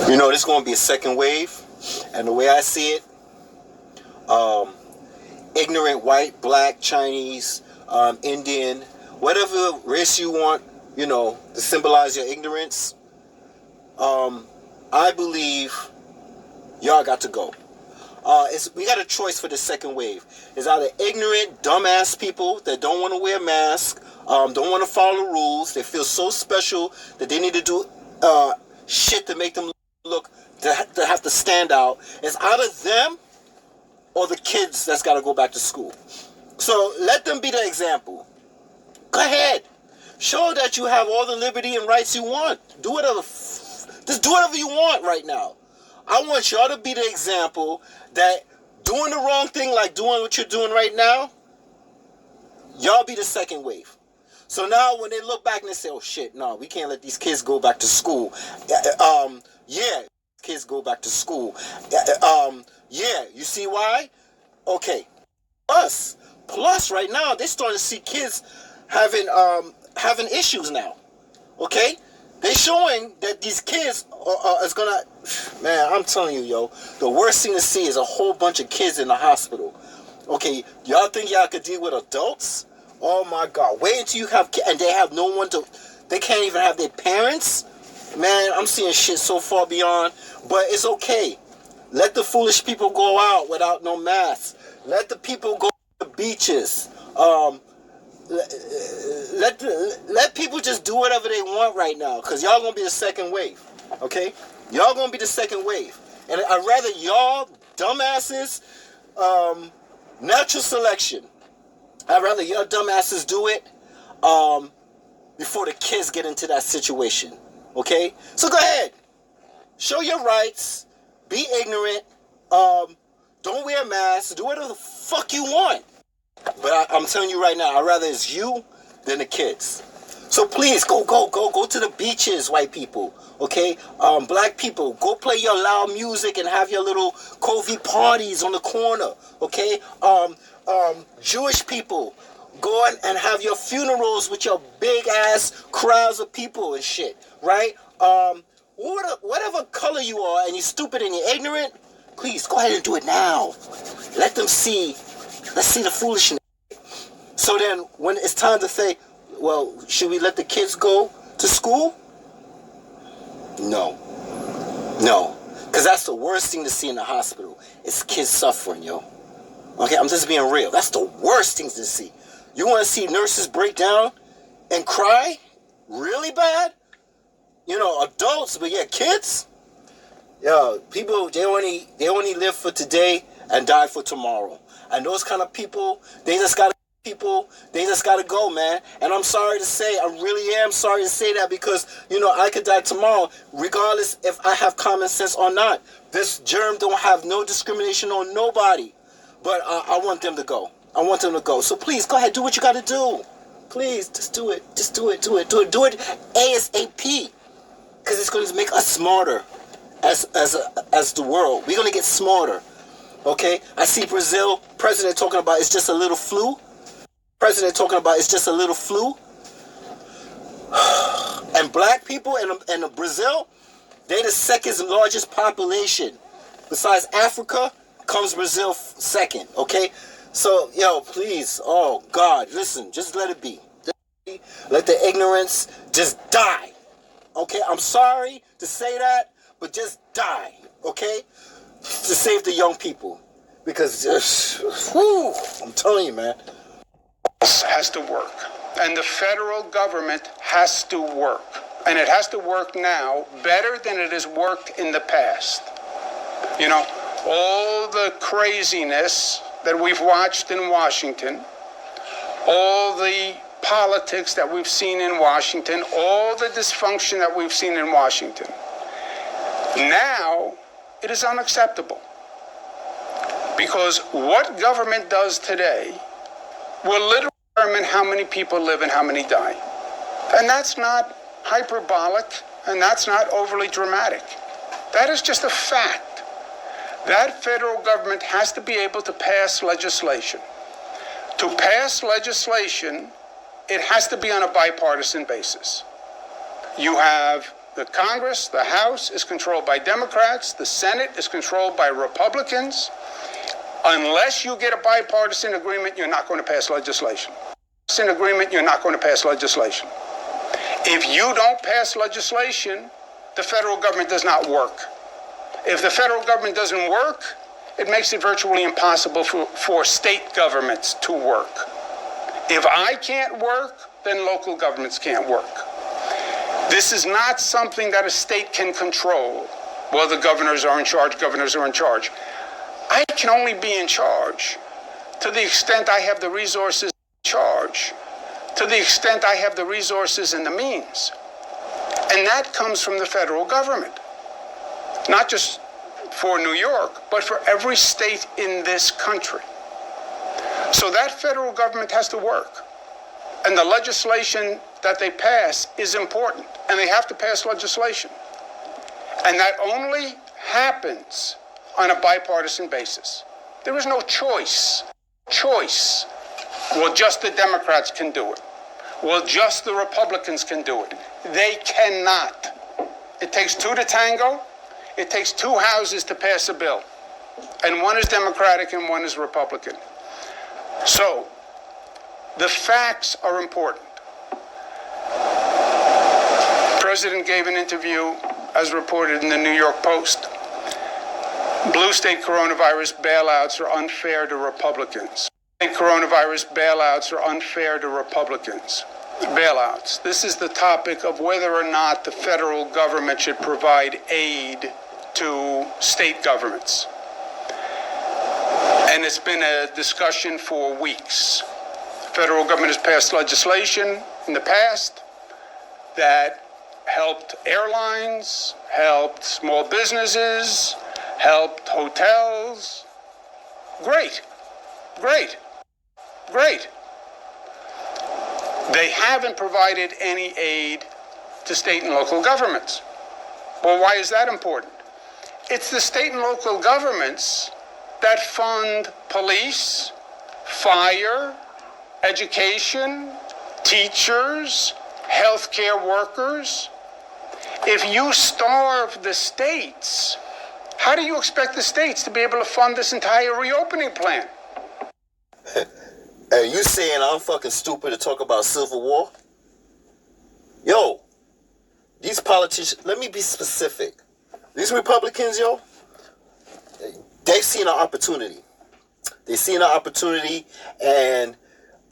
You know, there's going to be a second wave, and the way I see it, ignorant white, black, Chinese, Indian, whatever race you want, you know, to symbolize your ignorance, I believe y'all got to go. We got a choice for the second wave. It's either ignorant, dumbass people that don't want to wear masks, don't want to follow the rules, they feel so special that they need to do shit to make them look, to have to stand out. It's either them or the kids that's got to go back to school. So let them be the example. Go ahead. Show that you have all the liberty and rights you want. Do whatever. Just do whatever you want right now. I want y'all to be the example that doing the wrong thing, like doing what you're doing right now, y'all be the second wave. So now when they look back and they say, oh shit, no, we can't let these kids go back to school. Yeah, kids go back to school. Yeah, you see why? Okay. Plus right now, they're starting to see kids having issues now. Okay? They're showing that these kids is gonna, man, I'm telling you, yo, the worst thing to see is a whole bunch of kids in the hospital. Okay, y'all think y'all could deal with adults? Oh my God, wait until you have kids, and they have no one to, they can't even have their parents? Man, I'm seeing shit so far beyond, but it's okay. Let the foolish people go out without no masks. Let the people go to the beaches. Let people just do whatever they want right now, because y'all gonna be the second wave, okay? Y'all gonna be the second wave. And I'd rather y'all dumbasses, natural selection. I'd rather y'all dumbasses do it before the kids get into that situation, okay? So go ahead. Show your rights. Be ignorant. Don't wear masks. Do whatever the fuck you want. But I'm telling you right now, I'd rather it's you than the kids. So please, go to the beaches, white people, okay? Black people, go play your loud music and have your little COVID parties on the corner, okay? Jewish people, go and have your funerals with your big-ass crowds of people and shit, right? Whatever color you are and you're stupid and you're ignorant, please, go ahead and do it now. Let them see. Let's see the foolishness. So then, when it's time to say, well, should we let the kids go to school? No. Because that's the worst thing to see in the hospital. It's kids suffering, yo. Okay, I'm just being real. That's the worst things to see. You want to see nurses break down and cry? Really bad? You know, adults, but yeah, kids? Yo, people, they only live for today and die for tomorrow. And those kind of people, they just gotta go, man. And I'm sorry to say, I really am sorry to say that, because, you know, I could die tomorrow, regardless if I have common sense or not. This germ don't have no discrimination on nobody. But I want them to go. I want them to go. So please, go ahead, do what you gotta do. Please, just do it. Just do it ASAP. Because it's going to make us smarter as the world. We're going to get smarter. Okay? I see Brazil, president talking about it's just a little flu. President talking about it's just a little flu. And black people in Brazil, they're the second largest population. Besides Africa, comes Brazil second. Okay? So, yo, please, oh God, listen, just let it be. Let the ignorance just die. Okay, I'm sorry to say that, but just die, okay? To save the young people. Because, I'm telling you, man. Has to work. And the federal government has to work. And it has to work now better than it has worked in the past. You know, all the craziness that we've watched in Washington, all the politics that we've seen in Washington, all the dysfunction that we've seen in Washington. Now, it is unacceptable. Because what government does today will literally determine how many people live and how many die. And that's not hyperbolic, and that's not overly dramatic. That is just a fact. That federal government has to be able to pass legislation. To pass legislation, it has to be on a bipartisan basis. You have The Congress, the House is controlled by Democrats. The Senate is controlled by Republicans. Unless you get a bipartisan agreement, you're not going to pass legislation. You're not going to pass legislation. If you don't pass legislation, the federal government does not work. If the federal government doesn't work, it makes it virtually impossible for state governments to work. If I can't work, then local governments can't work. This is not something that a state can control. Well, the governors are in charge, I can only be in charge to the extent I have the resources in charge, to the extent I have the resources and the means. And that comes from the federal government. Not just for New York, but for every state in this country. So that federal government has to work. And the legislation that they pass is important. And they have to pass legislation. And that only happens on a bipartisan basis. There is no choice. Well, just the Democrats can do it. Well, just the Republicans can do it. They cannot. It takes two to tango. It takes two houses to pass a bill. And one is Democratic and one is Republican. So, the facts are important. The president gave an interview, as reported in the New York Post. Blue state coronavirus bailouts are unfair to Republicans. Bailouts. This is the topic of whether or not the federal government should provide aid to state governments. And it's been a discussion for weeks. The federal government has passed legislation in the past that helped airlines, helped small businesses, helped hotels. Great. They haven't provided any aid to state and local governments. Well, why is that important? It's the state and local governments that fund police, fire, education, teachers, healthcare workers. If you starve the states, how do you expect the states to be able to fund this entire reopening plan? Hey, you saying I'm fucking stupid to talk about civil war? Yo, these politicians, let me be specific. These Republicans, yo, they've seen an opportunity. And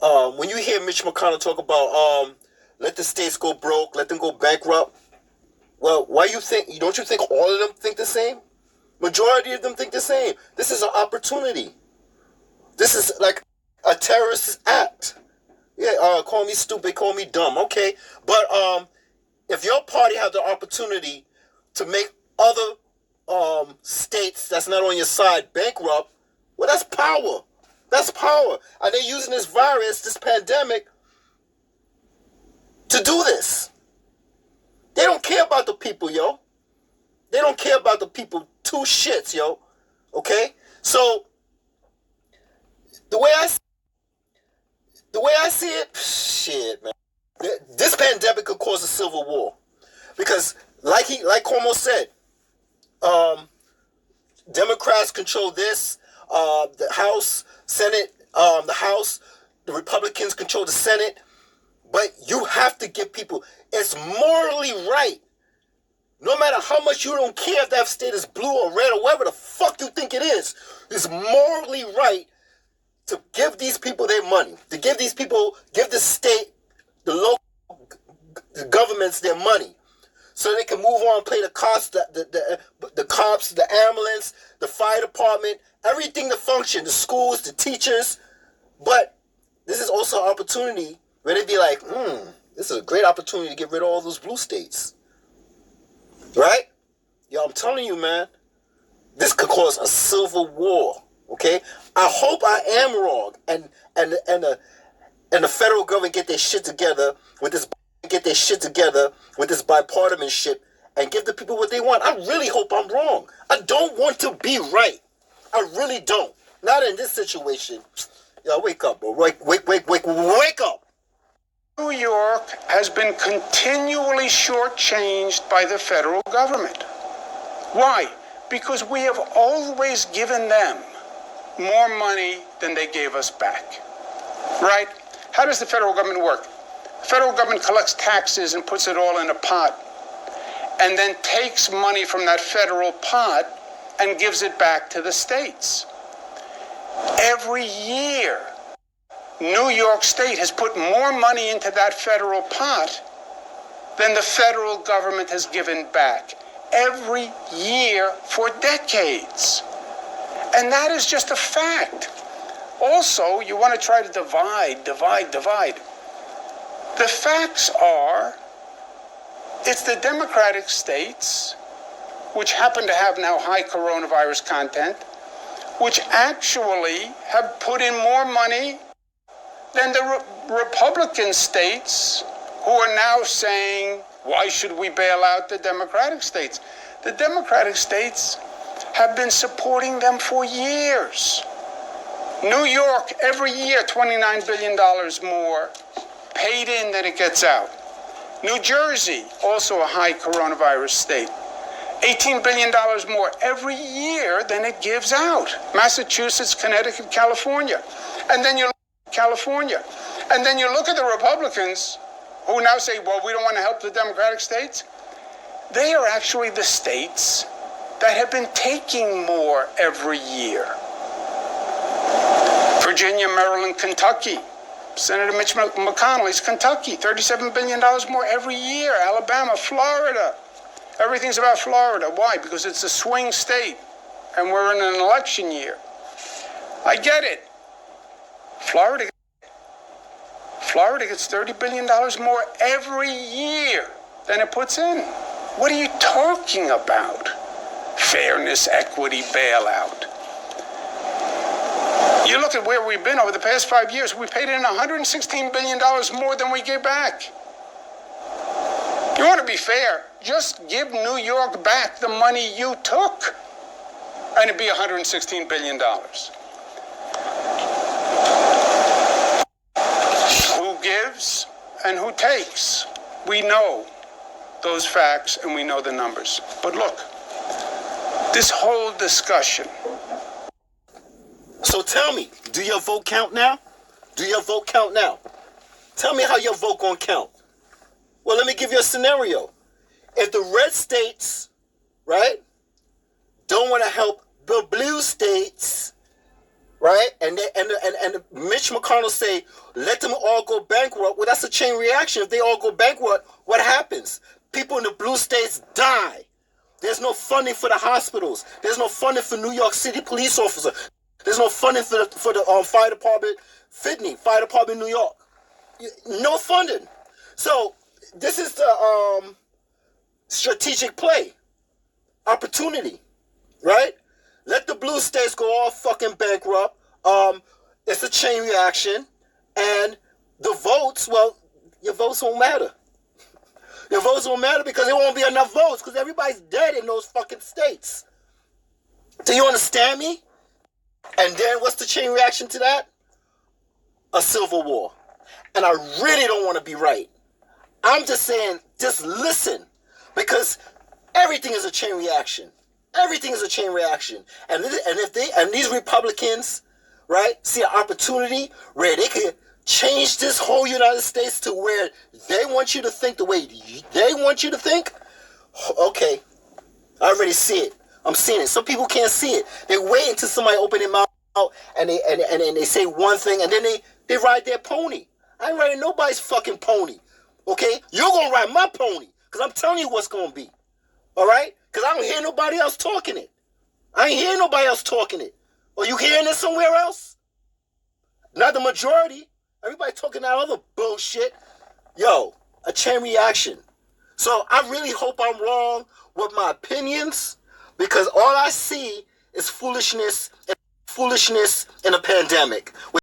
when you hear Mitch McConnell talk about let the states go broke, let them go bankrupt, well, don't you think all of them think the same? Majority of them think the same. This is an opportunity. This is like a terrorist act. Yeah, call me stupid, call me dumb, okay. But if your party had the opportunity to make other states that's not on your side bankrupt, well, that's power. And they're using this virus, this pandemic, to do this. They don't care about the people, yo. They don't care about the people. Two shits, yo. Okay? So, the way I see it, shit, man. This pandemic could cause a civil war. Because, like Cuomo said, Democrats control this, the House, Senate, the Republicans control the Senate. But you have to give people, it's morally right. No matter how much you don't care if that state is blue or red or whatever the fuck you think it is, it's morally right to give these people their money. To give the state, the local governments their money. So they can move on and pay the cops, the cops, the ambulance, the fire department, everything to function, the schools, the teachers. But this is also an opportunity where they be like, this is a great opportunity to get rid of all those blue states. Right? Yo, I'm telling you, man, this could cause a civil war. Okay? I hope I am wrong. And the federal government get their shit together with this bipartisanship and give the people what they want. I really hope I'm wrong. I don't want to be right. I really don't. Not in this situation. Yo, wake up, bro. Wake up. New York has been continually shortchanged by the federal government. Why? Because we have always given them more money than they gave us back. Right? How does the federal government work? The federal government collects taxes and puts it all in a pot, and then takes money from that federal pot and gives it back to the states. Every year, New York State has put more money into that federal pot than the federal government has given back. Every year for decades. And that is just a fact. Also, you want to try to divide. The facts are, it's the Democratic states, which happen to have now high coronavirus content, which actually have put in more money than the Republican states, who are now saying, why should we bail out the Democratic states? The Democratic states have been supporting them for years. New York, every year, $29 billion more paid in than it gets out. New Jersey, also a high coronavirus state, $18 billion more every year than it gives out. Massachusetts, Connecticut, California. And then you look at California. And then you look at the Republicans who now say, well, we don't want to help the Democratic states. They are actually the states that have been taking more every year. Virginia, Maryland, Kentucky. Senator Mitch McConnell's Kentucky, $37 billion more every year. Alabama, Florida. Everything's about Florida. Why? Because it's a swing state, and we're in an election year. I get it. Florida gets $30 billion more every year than it puts in. What are you talking about? Fairness, equity, bailout. You look at where we've been over the past 5 years, we paid in $116 billion more than we gave back. You want to be fair, just give New York back the money you took, and it'd be $116 billion. Who gives and who takes? We know those facts and we know the numbers. But look, this whole discussion. So tell me, do your vote count now? Do your vote count now? Tell me how your vote gonna count. Well, let me give you a scenario. If the red states, right, don't want to help the blue states, right, and Mitch McConnell say, let them all go bankrupt, well, that's a chain reaction. If they all go bankrupt, what happens? People in the blue states die. There's no funding for the hospitals. There's no funding for New York City police officers. There's no funding for the fire department, fire department in New York. No funding. So this is the strategic play, opportunity, right? Let the blue states go all fucking bankrupt. It's a chain reaction, and the votes, well, your votes won't matter. Your votes won't matter because there won't be enough votes because everybody's dead in those fucking states. Do you understand me? And then what's the chain reaction to that? A civil war. And I really don't want to be right. I'm just saying, just listen. Because everything is a chain reaction. Everything is a chain reaction. And these Republicans, right, see an opportunity where they could change this whole United States to where they want you to think the way they want you to think. Okay. I already see it. I'm seeing it. Some people can't see it. They wait until somebody open their mouth and they say one thing and then they ride their pony. I ain't riding nobody's fucking pony. Okay? You're gonna ride my pony. Because I'm telling you what's gonna be. Alright? Because I don't hear nobody else talking it. I ain't hearing nobody else talking it. Are you hearing it somewhere else? Not the majority. Everybody talking that other bullshit. Yo, a chain reaction. So I really hope I'm wrong with my opinions. Because all I see is foolishness in a pandemic.